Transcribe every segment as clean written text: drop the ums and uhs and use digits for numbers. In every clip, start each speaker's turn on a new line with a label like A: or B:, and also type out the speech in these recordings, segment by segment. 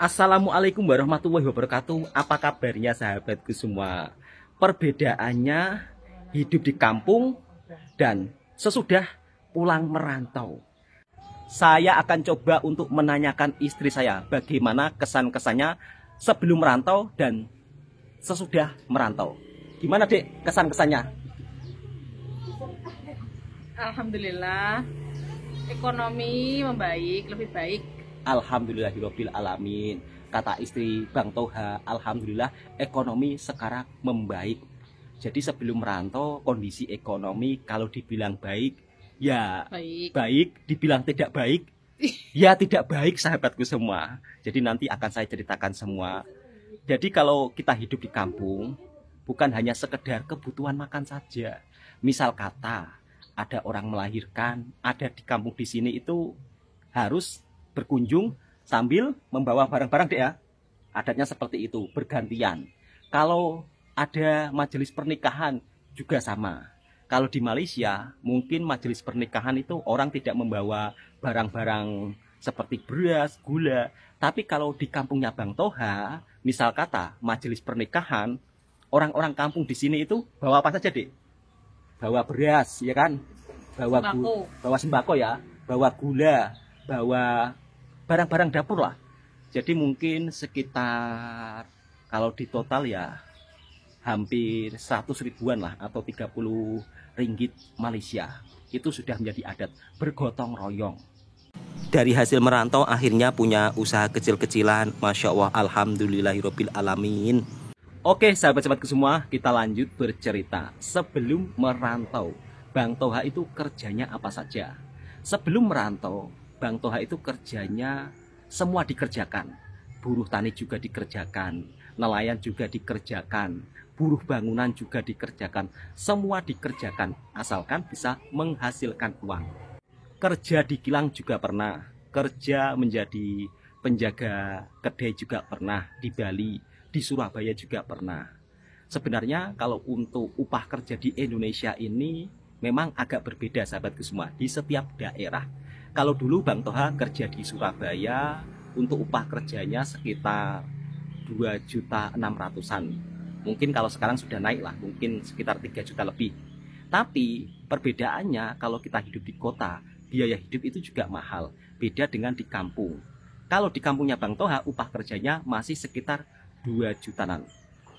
A: Assalamualaikum warahmatullahi wabarakatuh. Apa kabarnya sahabatku semua? Perbedaannya hidup di kampung dan sesudah pulang merantau. Saya akan coba untuk menanyakan istri saya bagaimana kesan-kesannya sebelum merantau dan sesudah merantau. Gimana, Dek, kesan-kesannya?
B: Alhamdulillah, ekonomi membaik, lebih baik.
A: Alhamdulillahirabbil alamin. Kata istri Bang Toha, alhamdulillah ekonomi sekarang membaik. Jadi sebelum merantau kondisi ekonomi kalau dibilang baik, ya
B: Baik.
A: baik, dibilang tidak baik, ya tidak baik sahabatku semua. Jadi nanti akan saya ceritakan semua. Jadi kalau kita hidup di kampung, bukan hanya sekedar kebutuhan makan saja. Misal kata, ada orang melahirkan, ada di kampung di sini itu harus berkunjung sambil membawa barang-barang, Dek, ya. Adatnya seperti itu, bergantian. Kalau ada majelis pernikahan juga sama. Kalau di Malaysia, mungkin majelis pernikahan itu orang tidak membawa barang-barang seperti beras, gula. Tapi kalau di kampungnya Bang Toha, misal kata majelis pernikahan, orang-orang kampung di sini itu bawa apa saja, Dek? Bawa beras, ya kan? Bawa sembako ya, bawa gula, bawa barang-barang dapur lah. Jadi mungkin sekitar kalau di total ya hampir 100 ribuan lah atau 30 ringgit Malaysia. Itu sudah menjadi adat bergotong royong. Dari hasil merantau akhirnya punya usaha kecil-kecilan. Masya Allah, alhamdulillahirabbil alamin. Oke sahabat-sahabatku semua, kita lanjut bercerita. Sebelum merantau, Bang Toha itu kerjanya apa saja? Sebelum merantau, Bang Toha itu kerjanya semua dikerjakan. Buruh tani juga dikerjakan, nelayan juga dikerjakan, buruh bangunan juga dikerjakan. Semua dikerjakan, asalkan bisa menghasilkan uang. Kerja di kilang juga pernah, kerja menjadi penjaga kedai juga pernah, di Bali, di Surabaya juga pernah. Sebenarnya kalau untuk upah kerja di Indonesia ini memang agak berbeda sahabatku semua, di setiap daerah. Kalau dulu Bang Toha kerja di Surabaya, untuk upah kerjanya sekitar 2.600.000-an. Mungkin kalau sekarang sudah naik lah, mungkin sekitar 3 juta lebih. Tapi perbedaannya kalau kita hidup di kota, biaya hidup itu juga mahal. Beda dengan di kampung. Kalau di kampungnya Bang Toha, upah kerjanya masih sekitar 2 jutaan.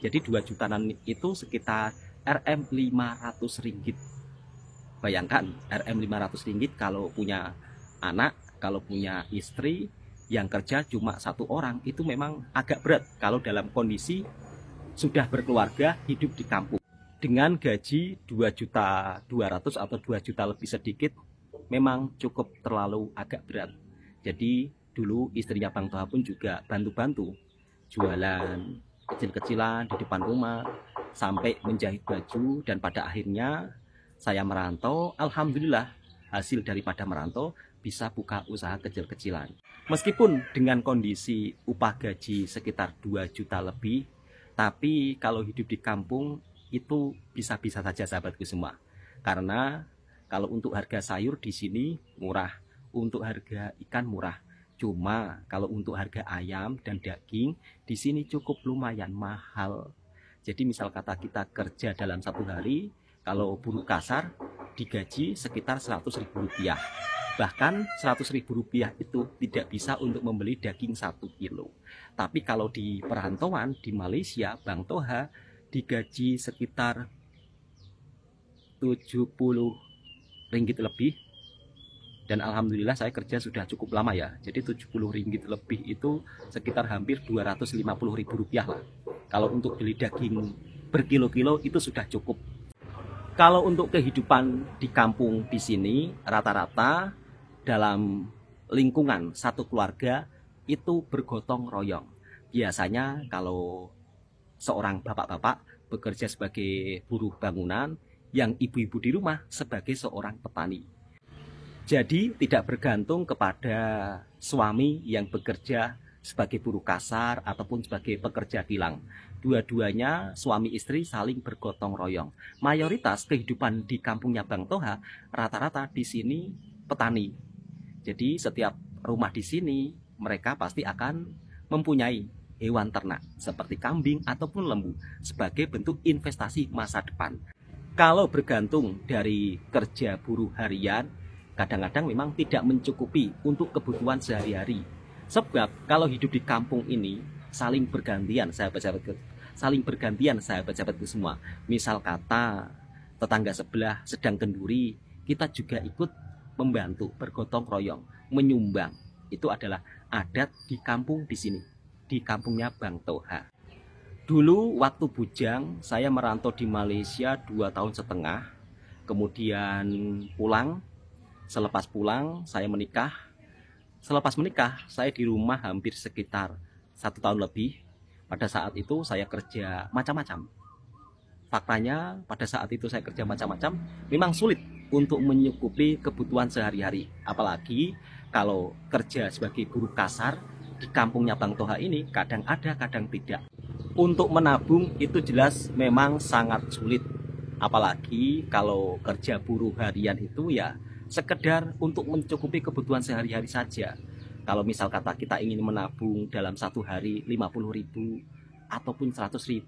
A: Jadi 2 jutaan itu sekitar Rm 500 ringgit. Bayangkan Rm 500 ringgit kalau punya anak, kalau punya istri yang kerja cuma satu orang, itu memang agak berat kalau dalam kondisi sudah berkeluarga hidup di kampung. Dengan gaji 2.200.000 atau 2 juta lebih sedikit memang cukup terlalu agak berat. Jadi dulu istrinya Bang Toha pun juga bantu-bantu jualan kecil-kecilan di depan rumah sampai menjahit baju, dan pada akhirnya saya merantau. Alhamdulillah hasil daripada merantau bisa buka usaha kecil-kecilan. Meskipun dengan kondisi upah gaji sekitar 2 juta lebih, tapi kalau hidup di kampung itu bisa-bisa saja sahabatku semua. Karena kalau untuk harga sayur di sini murah, untuk harga ikan murah. Cuma kalau untuk harga ayam dan daging di sini cukup lumayan mahal. Jadi misal kata kita kerja dalam satu hari, kalau buruh kasar digaji sekitar 100.000 rupiah. Bahkan 100.000 rupiah itu tidak bisa untuk membeli daging 1 kilo. Tapi kalau di perantauan di Malaysia, Bang Toha digaji sekitar 70 ringgit lebih. Dan alhamdulillah saya kerja sudah cukup lama ya. Jadi 70 ringgit lebih itu sekitar hampir 250.000 rupiah lah. Kalau untuk beli daging berkilo-kilo itu sudah cukup. Kalau untuk kehidupan di kampung di sini rata-rata dalam lingkungan satu keluarga itu bergotong royong. Biasanya kalau seorang bapak-bapak bekerja sebagai buruh bangunan, yang ibu-ibu di rumah sebagai seorang petani. Jadi tidak bergantung kepada suami yang bekerja sebagai buruh kasar ataupun sebagai pekerja kilang. Dua-duanya suami istri saling bergotong royong. Mayoritas kehidupan di kampungnya Bang Toha rata-rata di sini petani. Jadi setiap rumah di sini mereka pasti akan mempunyai hewan ternak seperti kambing ataupun lembu sebagai bentuk investasi masa depan. Kalau bergantung dari kerja buruh harian, kadang-kadang memang tidak mencukupi untuk kebutuhan sehari-hari. Sebab kalau hidup di kampung ini saling bergantian sahabat-sahabatku, sahabat-sahabatku semua. Misal kata tetangga sebelah sedang kenduri, kita juga ikut membantu, bergotong royong, menyumbang. Itu adalah adat di kampung di sini, di kampungnya Bang Toha. Dulu waktu bujang saya merantau di Malaysia 2,5 tahun. Kemudian pulang. Selepas pulang saya menikah. Selepas menikah saya di rumah hampir sekitar 1 tahun lebih. Pada saat itu saya kerja macam-macam. Faktanya pada saat itu saya kerja macam-macam, memang sulit untuk mencukupi kebutuhan sehari-hari. Apalagi kalau kerja sebagai guru kasar di kampungnya Bang Toha ini, kadang ada kadang tidak. Untuk menabung itu jelas memang sangat sulit. Apalagi kalau kerja buruh harian itu ya sekedar untuk mencukupi kebutuhan sehari-hari saja. Kalau misal kata kita ingin menabung dalam satu hari 50.000 ataupun 100.000,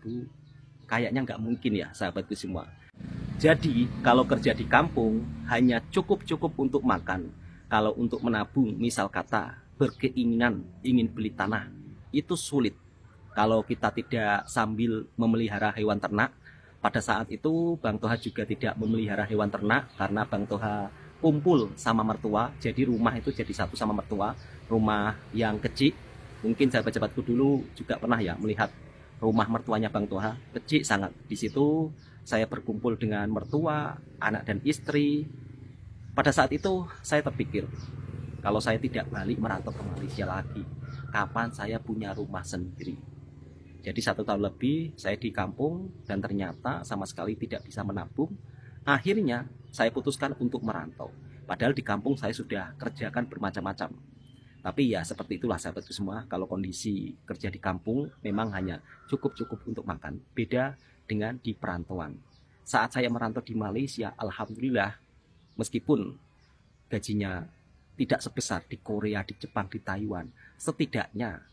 A: kayaknya nggak mungkin ya sahabatku semua. Jadi kalau kerja di kampung hanya cukup untuk makan. Kalau untuk menabung misal kata berkeinginan ingin beli tanah, itu sulit. Kalau kita tidak sambil memelihara hewan ternak. Pada saat itu Bang Toha juga tidak memelihara hewan ternak karena Bang Toha kumpul sama mertua. Jadi rumah itu jadi satu sama mertua. Rumah yang kecil. Mungkin sahabat-sahabatku dulu juga pernah ya melihat rumah mertuanya Bang Toha. Kecil sangat. Di situ saya berkumpul dengan mertua, anak dan istri. Pada saat itu saya terpikir, kalau saya tidak balik merantau ke Malaysia lagi, kapan saya punya rumah sendiri? Jadi 1 tahun lebih saya di kampung dan ternyata sama sekali tidak bisa menabung. Akhirnya saya putuskan untuk merantau. Padahal di kampung saya sudah kerjakan bermacam-macam. Tapi ya seperti itulah sahabatku semua. Kalau kondisi kerja di kampung memang hanya cukup untuk makan. Beda dengan di perantauan. Saat saya merantau di Malaysia, alhamdulillah, meskipun gajinya tidak sebesar di Korea, di Jepang, di Taiwan, setidaknya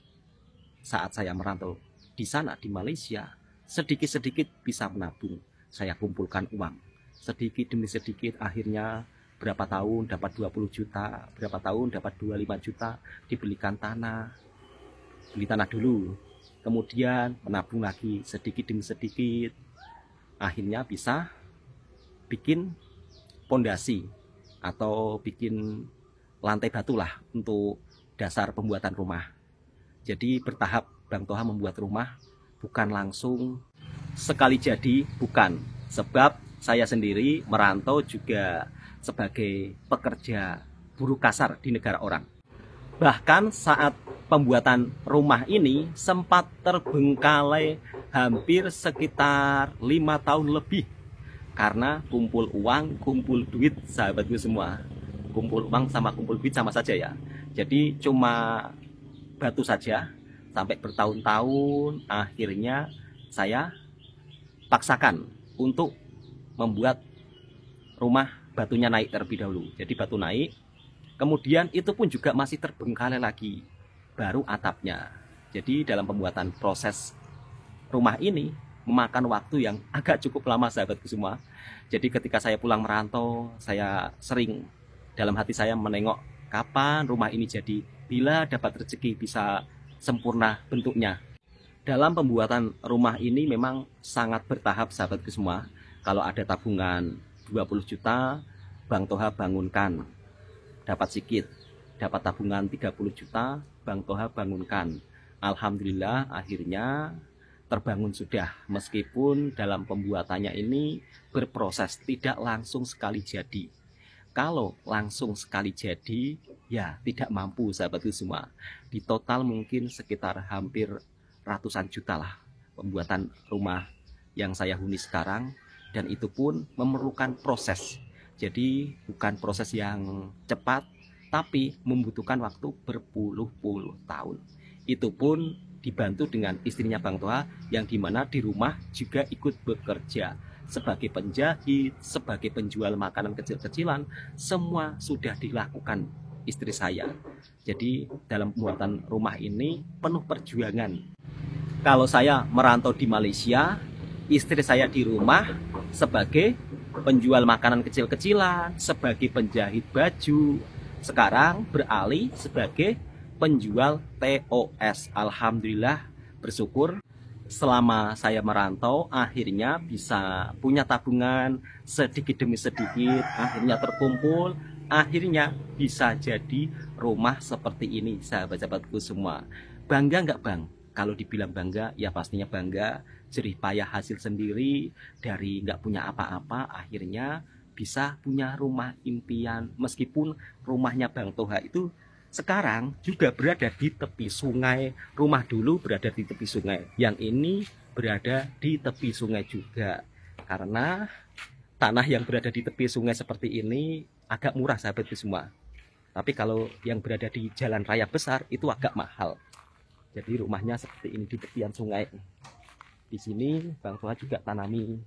A: saat saya merantau di sana di Malaysia, sedikit-sedikit bisa menabung. Saya kumpulkan uang sedikit demi sedikit, akhirnya berapa tahun dapat 20 juta, berapa tahun dapat 25 juta, dibelikan tanah. Beli tanah dulu, kemudian menabung lagi sedikit demi sedikit. Akhirnya bisa bikin pondasi atau bikin lantai batu lah untuk dasar pembuatan rumah. Jadi bertahap Bang Toha membuat rumah, bukan langsung sekali jadi, bukan. Sebab saya sendiri merantau juga sebagai pekerja buruh kasar di negara orang. Bahkan saat pembuatan rumah ini sempat terbengkalai hampir sekitar 5 tahun lebih. Karena kumpul uang, kumpul duit sahabatku semua. Kumpul uang sama kumpul duit sama saja ya. Jadi cuma batu saja. Sampai bertahun-tahun akhirnya saya paksakan untuk membuat rumah batunya naik terlebih dahulu. Jadi batu naik, kemudian itu pun juga masih terbengkalai lagi, baru atapnya. Jadi dalam pembuatan proses rumah ini memakan waktu yang agak cukup lama sahabatku semua. Jadi ketika saya pulang merantau, saya sering dalam hati saya menengok kapan rumah ini jadi, bila dapat rezeki bisa sempurna bentuknya. Dalam pembuatan rumah ini memang sangat bertahap sahabatku semua. Kalau ada tabungan 20 juta, Bang Toha bangunkan. Dapat sedikit, dapat tabungan 30 juta, Bang Toha bangunkan. Alhamdulillah akhirnya terbangun sudah. Meskipun dalam pembuatannya ini berproses, tidak langsung sekali jadi. Kalau langsung sekali jadi, ya tidak mampu sahabatku semua. Di total mungkin sekitar hampir ratusan juta lah pembuatan rumah yang saya huni sekarang. Dan itu pun memerlukan proses. Jadi bukan proses yang cepat, tapi membutuhkan waktu berpuluh-puluh tahun. Itu pun dibantu dengan istrinya Bang Toha, yang dimana di rumah juga ikut bekerja sebagai penjahit, sebagai penjual makanan kecil-kecilan. Semua sudah dilakukan istri saya. Jadi dalam pembuatan rumah ini penuh perjuangan. Kalau saya merantau di Malaysia, istri saya di rumah sebagai penjual makanan kecil-kecilan, sebagai penjahit baju. Sekarang beralih sebagai penjual TOS. Alhamdulillah, bersyukur selama saya merantau akhirnya bisa punya tabungan sedikit demi sedikit, akhirnya terkumpul, akhirnya bisa jadi rumah seperti ini, sahabat-sahabatku semua. Bangga nggak Bang? Kalau dibilang bangga, ya pastinya bangga. Jerih payah hasil sendiri, dari nggak punya apa-apa akhirnya bisa punya rumah impian. Meskipun rumahnya Bang Toha itu sekarang juga berada di tepi sungai. Rumah dulu berada di tepi sungai, yang ini berada di tepi sungai juga. Karena tanah yang berada di tepi sungai seperti ini agak murah, sahabatku semua. Tapi kalau yang berada di jalan raya besar itu agak mahal. Jadi rumahnya seperti ini di tepian sungai. Di sini Bang Toha juga tanami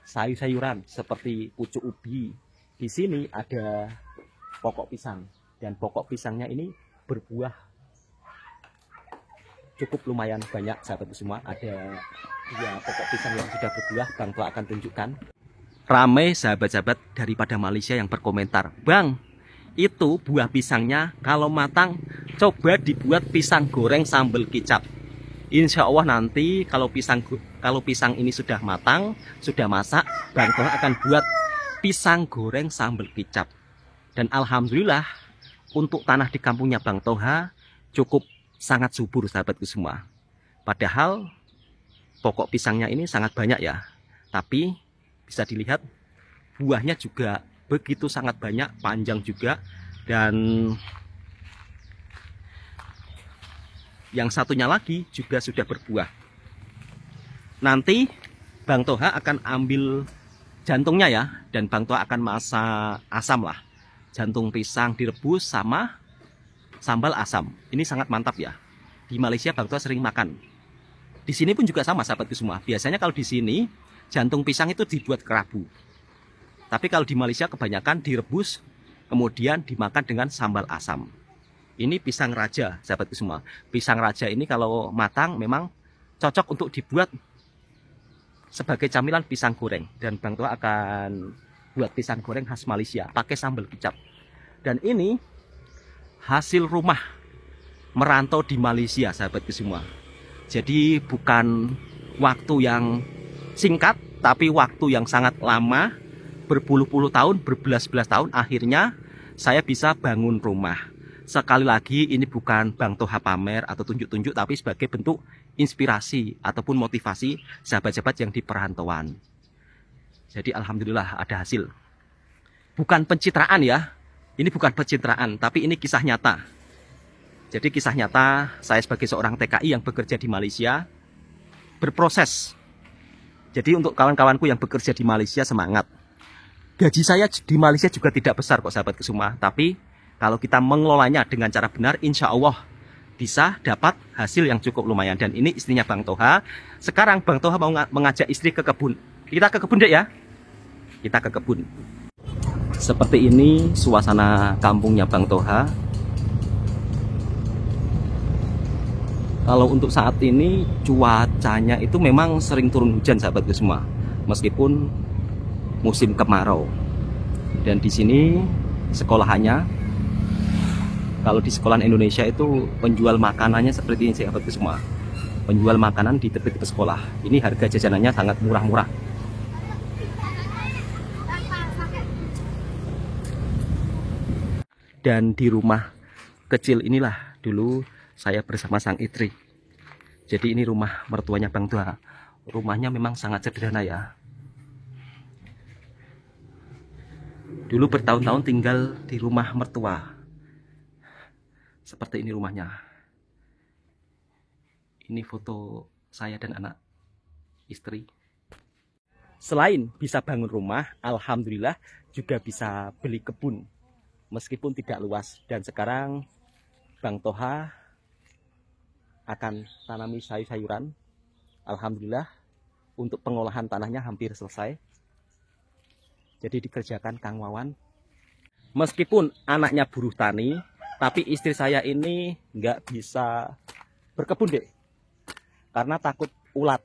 A: sayur-sayuran seperti pucuk ubi. Di sini ada pokok pisang, dan pokok pisangnya ini berbuah cukup lumayan banyak, sahabat semua. Ada 2 pokok pisang yang sudah berbuah, Bang Toha akan tunjukkan. Ramai sahabat-sahabat daripada Malaysia yang berkomentar, Bang, itu buah pisangnya kalau matang coba dibuat pisang goreng sambal kicap. Insya Allah nanti kalau pisang ini sudah matang, sudah masak, Bang Toha akan buat pisang goreng sambal kicap. Dan alhamdulillah untuk tanah di kampungnya Bang Toha cukup sangat subur, sahabatku semua. Padahal pokok pisangnya ini sangat banyak ya, tapi bisa dilihat buahnya juga begitu sangat banyak, panjang juga. Dan yang satunya lagi juga sudah berbuah. Nanti Bang Toha akan ambil jantungnya ya, dan Bang Toha akan masak asam lah. Jantung pisang direbus sama sambal asam. Ini sangat mantap ya. Di Malaysia Bang Toha sering makan. Di sini pun juga sama, sahabatku semua. Biasanya kalau di sini jantung pisang itu dibuat kerabu. Tapi kalau di Malaysia kebanyakan direbus, kemudian dimakan dengan sambal asam. Ini pisang raja, sahabatku semua. Pisang raja ini kalau matang memang cocok untuk dibuat sebagai camilan pisang goreng. Dan Bang Toha akan buat pisang goreng khas Malaysia, pakai sambal kicap. Dan ini hasil rumah merantau di Malaysia, sahabatku semua. Jadi bukan waktu yang singkat, tapi waktu yang sangat lama, berpuluh-puluh tahun, berbelas-belas tahun, akhirnya saya bisa bangun rumah. Sekali lagi ini bukan Bang Toha pamer atau tunjuk-tunjuk, tapi sebagai bentuk inspirasi ataupun motivasi sahabat-sahabat yang di perantauan. Jadi alhamdulillah ada hasil. Bukan pencitraan ya, ini bukan pencitraan, tapi ini kisah nyata. Jadi kisah nyata saya sebagai seorang TKI yang bekerja di Malaysia, berproses. Jadi untuk kawan-kawanku yang bekerja di Malaysia, semangat. Gaji saya di Malaysia juga tidak besar kok, sahabatku semua, tapi kalau kita mengelolanya dengan cara benar, insya Allah bisa dapat hasil yang cukup lumayan. Dan ini istrinya Bang Toha. Sekarang Bang Toha mau mengajak istri ke kebun. Kita ke kebun deh ya. Kita ke kebun. Seperti ini suasana kampungnya Bang Toha. Kalau untuk saat ini cuacanya itu memang sering turun hujan, sahabatku semua. Meskipun musim kemarau. Dan di sini sekolahannya, kalau di sekolahan Indonesia itu penjual makanannya seperti ini, sahabatku semua. Penjual makanan di tepi-tepi sekolah. Ini harga jajanannya sangat murah-murah. Dan di rumah kecil inilah dulu saya bersama sang istri. Jadi ini rumah mertuanya Bang Toha. Rumahnya memang sangat sederhana ya. Dulu bertahun-tahun tinggal di rumah mertua. Seperti ini rumahnya. Ini foto saya dan anak istri. Selain bisa bangun rumah, alhamdulillah juga bisa beli kebun. Meskipun tidak luas. Dan sekarang Bang Toha akan tanami sayur-sayuran. Alhamdulillah untuk pengolahan tanahnya hampir selesai. Jadi dikerjakan Kang Wawan. Meskipun anaknya buruh tani, Tapi istri saya ini nggak bisa berkebun, Dek. Karena takut ulat.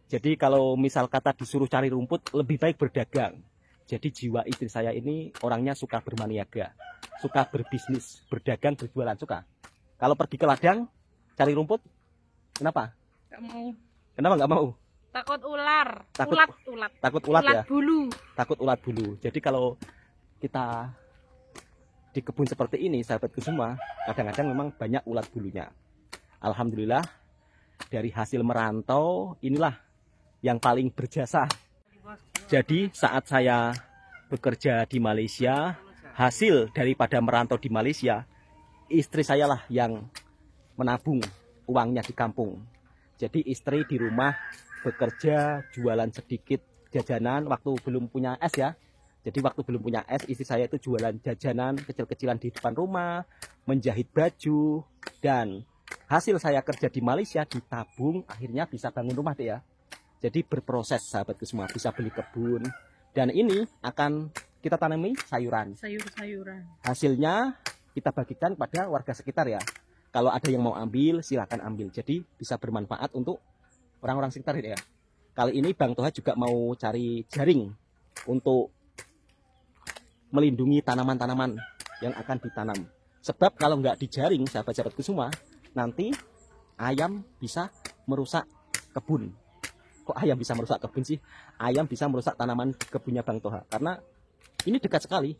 A: Jadi kalau misal kata disuruh cari rumput, lebih baik berdagang. Jadi jiwa istri saya ini orangnya suka bermaniaga, suka berbisnis, berdagang, berjualan, suka. Kalau pergi ke ladang, cari rumput, kenapa?
B: Nggak mau.
A: Kenapa nggak mau?
B: Takut ular.
A: Takut-
B: Ulat.
A: Takut ulat ya?
B: Bulu.
A: Takut ulat bulu. Jadi kalau kita di kebun seperti ini, sahabatku semua, kadang-kadang memang banyak ulat bulunya. Alhamdulillah, dari hasil merantau, inilah yang paling berjasa. Jadi saat saya bekerja di Malaysia, hasil daripada merantau di Malaysia, istri saya lah yang menabung uangnya di kampung. Jadi istri di rumah bekerja, jualan sedikit jajanan waktu belum punya es ya. Jadi waktu belum punya es, istri saya itu jualan jajanan kecil-kecilan di depan rumah, menjahit baju, dan hasil saya kerja di Malaysia ditabung, akhirnya bisa bangun rumah deh ya. Jadi berproses sahabatku semua, bisa beli kebun, dan ini akan kita tanami sayuran.
B: Sayur-sayuran.
A: Hasilnya kita bagikan pada warga sekitar ya. Kalau ada yang mau ambil, silakan ambil. Jadi bisa bermanfaat untuk orang-orang sekitar ya. Kali ini Bang Toha juga mau cari jaring untuk melindungi tanaman-tanaman yang akan ditanam. Sebab kalau nggak dijaring, sahabat-sahabatku semua, nanti ayam bisa merusak kebun. Kok ayam bisa merusak kebun sih? Ayam bisa merusak tanaman kebunnya Bang Toha. Karena ini dekat sekali.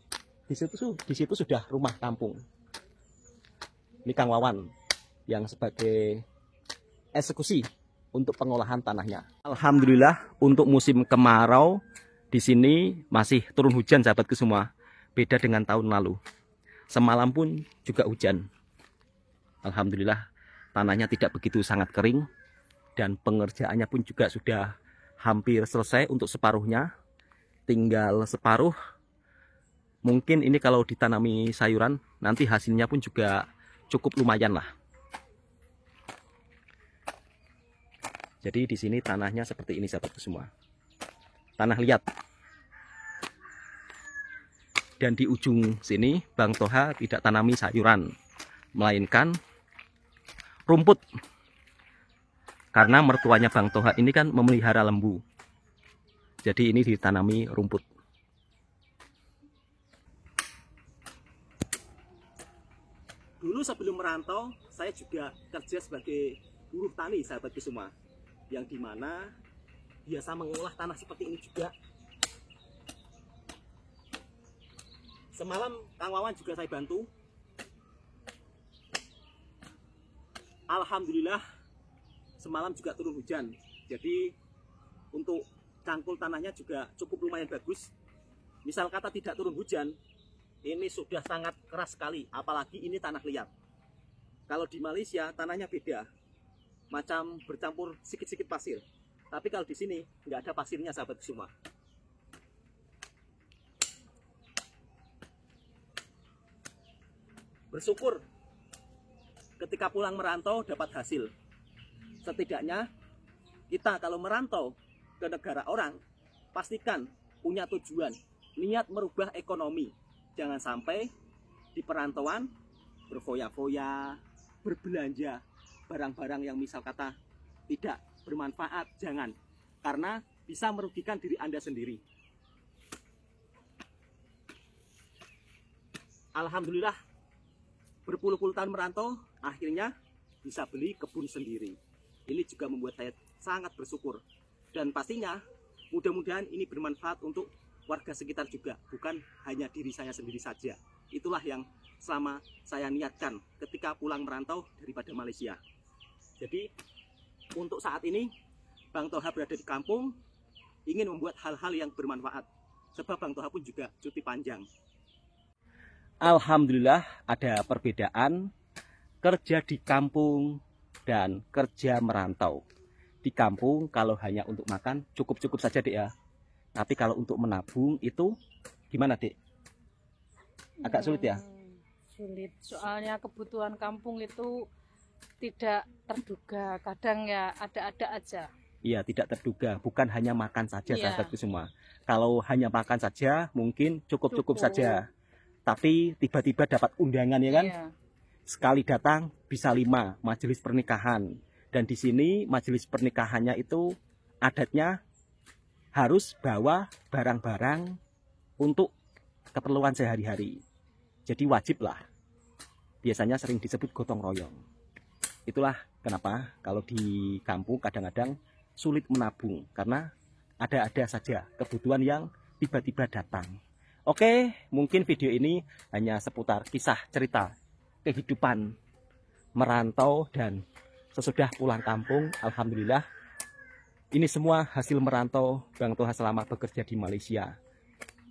A: Di situ sudah rumah kampung. Ini Kang Wawan yang sebagai eksekusi untuk pengolahan tanahnya. Alhamdulillah untuk musim kemarau di sini masih turun hujan sahabatku semua. Beda dengan tahun lalu. Semalam pun juga hujan. Alhamdulillah tanahnya tidak begitu sangat kering dan pengerjaannya pun juga sudah hampir selesai untuk separuhnya. Tinggal separuh. Mungkin ini kalau ditanami sayuran nanti hasilnya pun juga cukup lumayan lah. Jadi di sini tanahnya seperti ini sahabatku semua. Tanah liat. Dan di ujung sini Bang Toha tidak tanami sayuran, melainkan rumput. Karena mertuanya Bang Toha ini kan memelihara lembu. Jadi ini ditanami rumput. Dulu sebelum merantau, saya juga kerja sebagai buruh tani sahabatku semua. Yang dimana biasa mengolah tanah seperti ini juga. Semalam Kang Wawan juga saya bantu. Alhamdulillah semalam juga turun hujan. Jadi untuk cangkul tanahnya juga cukup lumayan bagus. Misal kata tidak turun hujan, ini sudah sangat keras sekali. Apalagi ini tanah liat. Kalau di Malaysia tanahnya beda. Macam bercampur sedikit-sedikit pasir. Tapi kalau di sini nggak ada pasirnya sahabat semua. Bersyukur ketika pulang merantau dapat hasil. Setidaknya kita kalau merantau ke negara orang, pastikan punya tujuan, niat merubah ekonomi. Jangan sampai di perantauan berfoya-foya, berbelanja barang-barang yang misal kata tidak bermanfaat, jangan. Karena bisa merugikan diri Anda sendiri. Alhamdulillah berpuluh-puluh tahun merantau, akhirnya bisa beli kebun sendiri. Ini juga membuat saya sangat bersyukur. Dan pastinya mudah-mudahan ini bermanfaat untuk warga sekitar juga, bukan hanya diri saya sendiri saja. Itulah yang selama saya niatkan ketika pulang merantau daripada Malaysia. Jadi untuk saat ini Bang Toha berada di kampung, ingin membuat hal-hal yang bermanfaat. Sebab Bang Toha pun juga cuti panjang. Alhamdulillah ada perbedaan kerja di kampung dan kerja merantau. Di kampung kalau hanya untuk makan cukup-cukup saja Dek ya. Tapi kalau untuk menabung itu gimana Dek? Agak sulit ya?
B: Sulit, soalnya kebutuhan kampung itu tidak terduga. Kadang ya ada-ada aja.
A: Iya, tidak terduga. Bukan hanya makan saja sahabatku
B: Iya.
A: semua. Kalau hanya makan saja mungkin cukup-cukup saja. Tapi tiba-tiba dapat undangan ya kan?
B: Iya.
A: sekali datang bisa 5 majelis pernikahan. Dan di sini majelis pernikahannya itu adatnya harus bawa barang-barang untuk keperluan sehari-hari. Jadi wajib lah. Biasanya sering disebut gotong royong. Itulah kenapa kalau di kampung kadang-kadang sulit menabung, karena ada-ada saja kebutuhan yang tiba-tiba datang. Oke, mungkin video ini hanya seputar kisah cerita kehidupan merantau dan sesudah pulang kampung. Alhamdulillah, ini semua hasil merantau Bang Toha selama bekerja di Malaysia.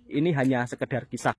A: Ini hanya sekedar kisah